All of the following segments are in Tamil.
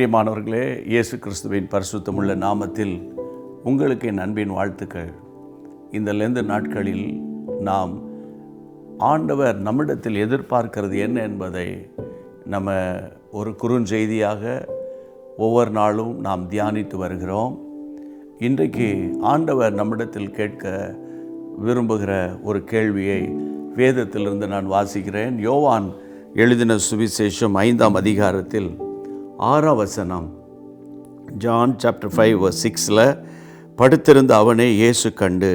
பிரியமானவர்களே, இயேசு கிறிஸ்துவின் பரிசுத்தமுள்ள நாமத்தில் உங்களுக்கு என் அன்பின் வாழ்த்துக்கள். இந்த லெந்து நாட்களில் நாம் ஆண்டவர் நம்மிடத்தில் எதிர்பார்க்கிறது என்ன என்பதை நம்ம ஒரு குறுஞ்செய்தியாக ஒவ்வொரு நாளும் நாம் தியானித்து வருகிறோம். இன்றைக்கு ஆண்டவர் நம்மிடத்தில் கேட்க விரும்புகிற ஒரு கேள்வியை வேதத்திலிருந்து நான் வாசிக்கிறேன். யோவான் எழுதின சுவிசேஷம் 5ஆம் அதிகாரத்தில் 6ஆம் வசனம், John chapter 5 verse 6ல், படுத்திருந்த அவனை இயேசு கண்டு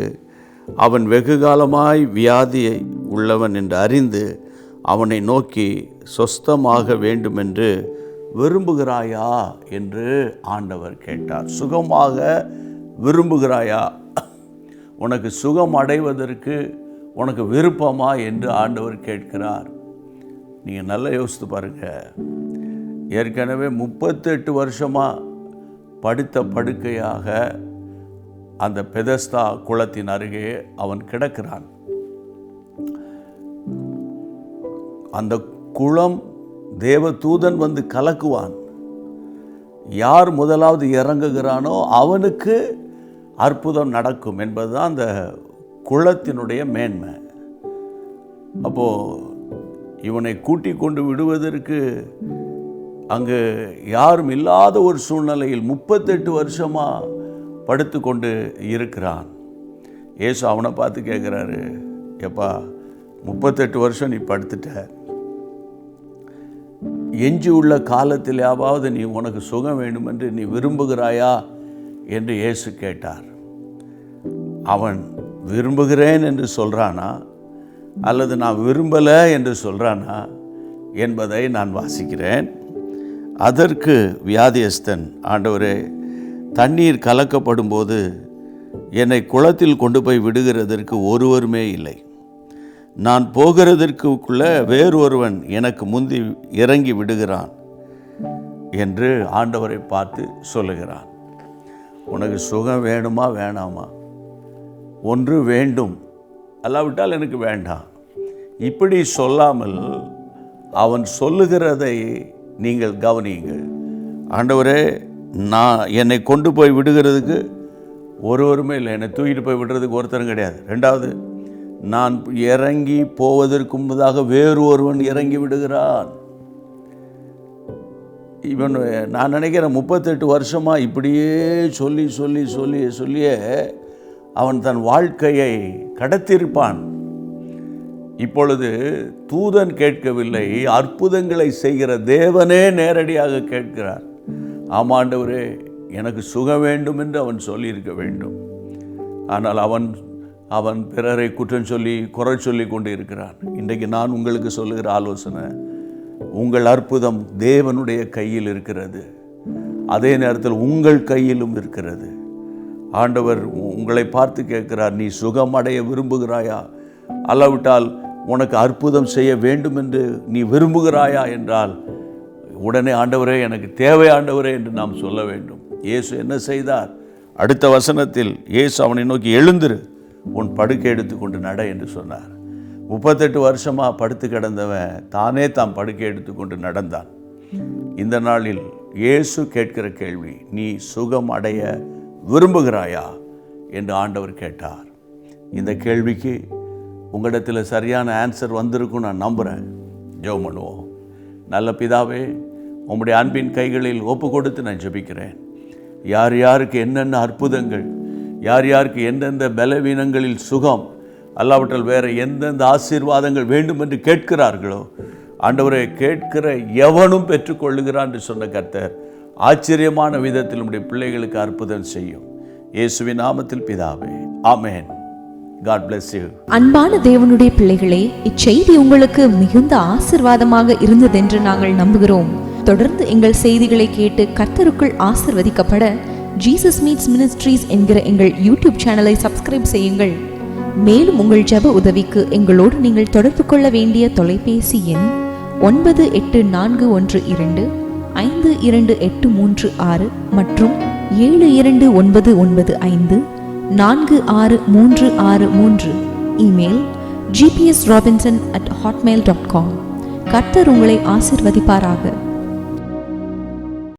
அவன் வெகு காலமாய் வியாதியை உள்ளவன் என்று அறிந்து அவனை நோக்கி, சொஸ்தமாக வேண்டுமென்று விரும்புகிறாயா என்று ஆண்டவர் கேட்டார். சுகமாக விரும்புகிறாயா? உனக்கு சுகம் அடைவதற்கு உனக்கு விருப்பமா என்று ஆண்டவர் கேட்கிறார். நீங்கள் நல்லா யோசித்து பாருங்கள். ஏற்கனவே 38 வருஷமாக படுத்த படுக்கையாக அந்த பெதஸ்தா குளத்தின் அருகே அவன் கிடக்கிறான். அந்த குளம் தேவதூதன் வந்து கலக்குவான். யார் முதலாவது இறங்குகிறானோ அவனுக்கு அற்புதம் நடக்கும் என்பதுதான் அந்த குளத்தினுடைய மேன்மை. அப்போது இவனை கூட்டி கொண்டு விடுவதற்கு அங்கு யாரும் இல்லாத ஒரு சூழ்நிலையில் 38 வருஷமாக படுத்து கொண்டு இருக்கிறான். இயேசு அவனை பார்த்து கேட்குறாரு, எப்பா 38 வருஷம் நீ படுத்துட்ட, எஞ்சி உள்ள காலத்திலாவது நீ உனக்கு சுகம் வேண்டும் என்று நீ விரும்புகிறாயா என்று இயேசு கேட்டார். அவன் விரும்புகிறேன் என்று சொல்கிறானா அல்லது நான் விரும்பலை என்று சொல்கிறானா என்பதை நான் வாசிக்கிறேன். அதற்கு வியாதியஸ்தன், ஆண்டவரே, தண்ணீர் கலக்கப்படும் போது என்னை குளத்தில் கொண்டு போய் விடுகிறதற்கு ஒருவருமே இல்லை. நான் போகிறதற்குள்ள வேறொருவன் எனக்கு முந்தி இறங்கி விடுகிறான் என்று ஆண்டவரை பார்த்து சொல்லுகிறான். உனக்கு சுகம் வேணுமா வேணாமா? ஒன்று வேண்டும், அல்லாவிட்டால் எனக்கு வேண்டாம். இப்படி சொல்லாமல் அவன் சொல்லுகிறதை நீங்கள் கவனியுங்கள். ஆண்டவரே, என்னை கொண்டு போய் விடுகிறதுக்கு ஒருவருமே இல்லை, என்னை தூக்கிட்டு போய் விடுறதுக்கு ஒருத்தரும் கிடையாது. ரெண்டாவது, நான் இறங்கி போவதற்கு முன்பதாக வேறு ஒருவன் இறங்கி விடுகிறான். இவன் நான் நினைக்கிறேன் 38 வருஷமாக இப்படியே சொல்லி சொல்லி சொல்லி சொல்லியே அவன் தன் வாழ்க்கையை கடத்திருப்பான். இப்பொழுது தூதன் கேட்கவில்லை, அற்புதங்களை செய்கிற தேவனே நேரடியாக கேட்கிறார். ஆமாண்டவரே, எனக்கு சுகம் வேண்டும் என்று அவன் சொல்லியிருக்க வேண்டும். ஆனால் அவன் பிறரை குற்றம் சொல்லி குறை சொல்லி கொண்டு இருக்கிறான். இன்றைக்கு நான் உங்களுக்கு சொல்லுகிற ஆலோசனை, உங்கள் அற்புதம் தேவனுடைய கையில் இருக்கிறது, அதே நேரத்தில் உங்கள் கையிலும் இருக்கிறது. ஆண்டவர் உங்களை பார்த்து கேட்கிறார், நீ சுகம் அடைய விரும்புகிறாயா? அல்லாவிட்டால் உனக்கு அற்புதம் செய்ய வேண்டும் என்று நீ விரும்புகிறாயா என்றால் உடனே ஆண்டவரே எனக்கு தேவை ஆண்டவரே என்று நாம் சொல்ல வேண்டும். இயேசு என்ன செய்தார்? அடுத்த வசனத்தில் இயேசு அவனை நோக்கி, எழுந்திரு, உன் படுக்கை எடுத்துக்கொண்டு நட என்று சொன்னார். 38 வருஷமாக படுத்து கிடந்தவன் தானே தாம் படுக்கை எடுத்துக்கொண்டு நடந்தான். இந்த நாளில் இயேசு கேட்கிற கேள்வி, நீ சுகம் அடைய விரும்புகிறாயா என்று ஆண்டவர் கேட்டார். இந்த கேள்விக்கு உங்களிடத்தில் சரியான ஆன்சர் வந்திருக்கும் நான் நம்புகிறேன். ஜெபம் பண்ணுவோம். நல்ல பிதாவே, உம்முடைய அன்பின் கைகளில் ஒப்பு கொடுத்து நான் ஜெபிக்கிறேன். யார் யாருக்கு என்னென்ன அற்புதங்கள், யார் யாருக்கு எந்தெந்த பலவீனங்களில் சுகம், அல்லாவிட்டால் வேறு எந்தெந்த ஆசீர்வாதங்கள் வேண்டும் என்று கேட்கிறார்களோ, ஆண்டவரை கேட்கிற எவனும் பெற்றுக்கொள்ளுகிறான் என்று சொன்ன கர்த்தர் ஆச்சரியமான விதத்தில் நம்முடைய பிள்ளைகளுக்கு அற்புதம் செய்யும். இயேசுவின் நாமத்தில் பிதாவே, ஆமென். God bless you. அன்பான தேவனுடைய பிள்ளைகளே, இச்செய்தி உங்களுக்கு மிகுந்த ஆசீர்வாதமாக இருந்ததென்று நாங்கள் நம்புகிறோம். தொடர்ந்து எங்கள் செய்திகளை கேட்டு கர்த்தருக்குள் ஆசீர்வதிக்கப்பட ஜீசஸ் மீட்ஸ் மினிஸ்ட்ரீஸ் என்கிற எங்கள் யூடியூப் சேனலை சப்ஸ்கிரைப் செய்யுங்கள். மேலும் உங்கள் ஜெப உதவிக்கு எங்களோடு நீங்கள் தொடர்பு கொள்ள வேண்டிய தொலைபேசி எண் 9842252836 மற்றும் 7299546363. Email gpsrobinson@hotmail.com. கர்த்தர் உங்களை ஆசீர்வதிப்பாராக.